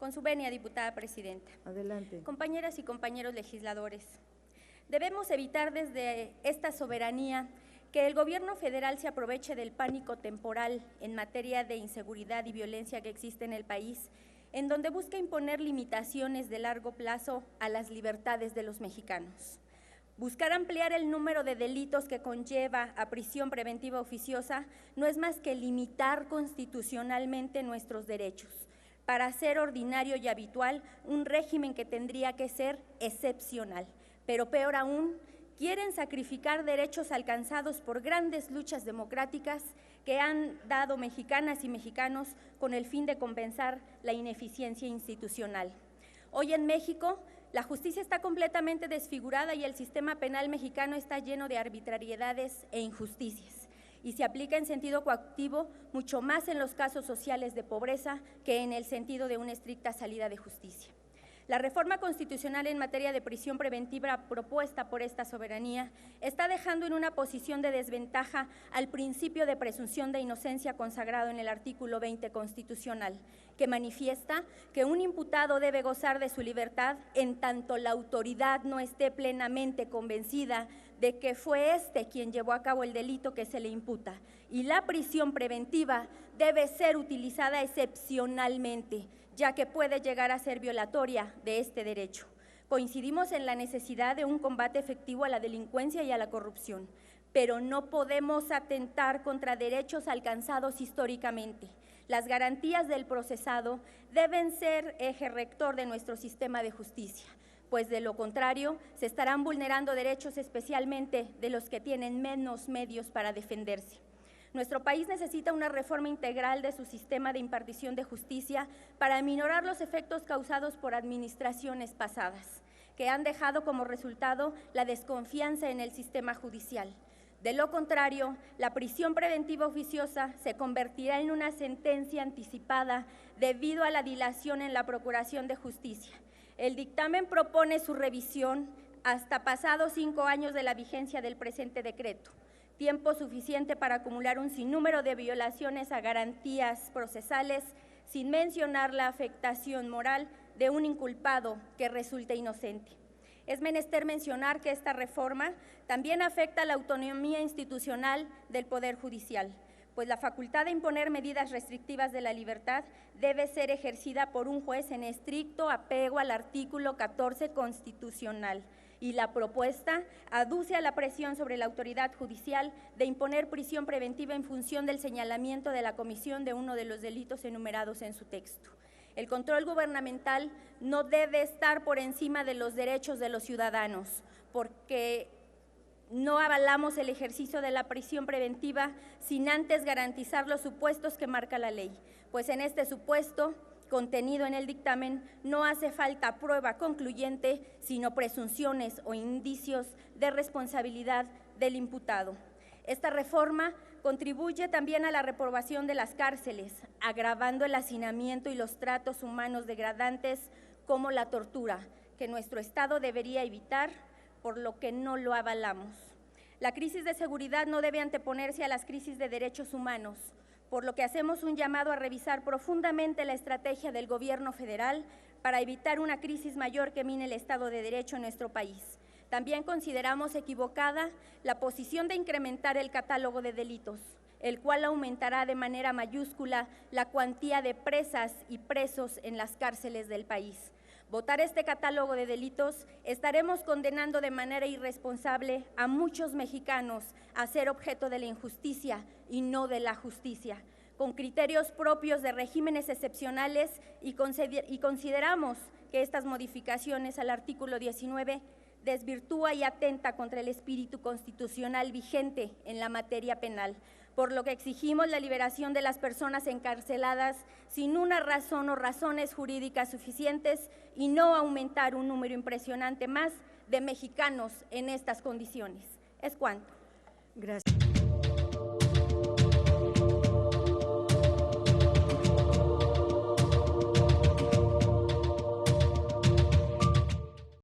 Con su venia, diputada presidenta. Adelante. Compañeras y compañeros legisladores, debemos evitar desde esta soberanía que el gobierno federal se aproveche del pánico temporal en materia de inseguridad y violencia que existe en el país, en donde busca imponer limitaciones de largo plazo a las libertades de los mexicanos. Buscar ampliar el número de delitos que conlleva a prisión preventiva oficiosa no es más que limitar constitucionalmente nuestros derechos, para hacer ordinario y habitual un régimen que tendría que ser excepcional. Pero peor aún, quieren sacrificar derechos alcanzados por grandes luchas democráticas que han dado mexicanas y mexicanos con el fin de compensar la ineficiencia institucional. Hoy en México, la justicia está completamente desfigurada y el sistema penal mexicano está lleno de arbitrariedades e injusticias, y se aplica en sentido coactivo mucho más en los casos sociales de pobreza que en el sentido de una estricta salida de justicia. La reforma constitucional en materia de prisión preventiva propuesta por esta soberanía está dejando en una posición de desventaja al principio de presunción de inocencia consagrado en el artículo 20 constitucional, que manifiesta que un imputado debe gozar de su libertad en tanto la autoridad no esté plenamente convencida de que fue éste quien llevó a cabo el delito que se le imputa, y la prisión preventiva debe ser utilizada excepcionalmente, ya que puede llegar a ser violatoria de este derecho. Coincidimos en la necesidad de un combate efectivo a la delincuencia y a la corrupción, pero no podemos atentar contra derechos alcanzados históricamente. Las garantías del procesado deben ser eje rector de nuestro sistema de justicia, pues de lo contrario se estarán vulnerando derechos, especialmente de los que tienen menos medios para defenderse. Nuestro país necesita una reforma integral de su sistema de impartición de justicia para aminorar los efectos causados por administraciones pasadas, que han dejado como resultado la desconfianza en el sistema judicial. De lo contrario, la prisión preventiva oficiosa se convertirá en una sentencia anticipada debido a la dilación en la procuración de justicia. El dictamen propone su revisión hasta pasados 5 años de la vigencia del presente decreto, tiempo suficiente para acumular un sinnúmero de violaciones a garantías procesales, sin mencionar la afectación moral de un inculpado que resulte inocente. Es menester mencionar que esta reforma también afecta la autonomía institucional del Poder Judicial, pues la facultad de imponer medidas restrictivas de la libertad debe ser ejercida por un juez en estricto apego al artículo 14 constitucional, y la propuesta aduce a la presión sobre la autoridad judicial de imponer prisión preventiva en función del señalamiento de la comisión de uno de los delitos enumerados en su texto. El control gubernamental no debe estar por encima de los derechos de los ciudadanos, porque no avalamos el ejercicio de la prisión preventiva sin antes garantizar los supuestos que marca la ley, pues en este supuesto contenido en el dictamen no hace falta prueba concluyente, sino presunciones o indicios de responsabilidad del imputado. Esta reforma contribuye también a la reprobación de las cárceles, agravando el hacinamiento y los tratos humanos degradantes como la tortura, que nuestro Estado debería evitar, por lo que no lo avalamos. La crisis de seguridad no debe anteponerse a las crisis de derechos humanos, por lo que hacemos un llamado a revisar profundamente la estrategia del Gobierno federal para evitar una crisis mayor que mine el Estado de Derecho en nuestro país. También consideramos equivocada la posición de incrementar el catálogo de delitos, el cual aumentará de manera mayúscula la cuantía de presas y presos en las cárceles del país. Votar este catálogo de delitos, estaremos condenando de manera irresponsable a muchos mexicanos a ser objeto de la injusticia y no de la justicia, con criterios propios de regímenes excepcionales, y consideramos que estas modificaciones al artículo 19 desvirtúa y atenta contra el espíritu constitucional vigente en la materia penal, por lo que exigimos la liberación de las personas encarceladas sin una razón o razones jurídicas suficientes y no aumentar un número impresionante más de mexicanos en estas condiciones. Es cuanto. Gracias.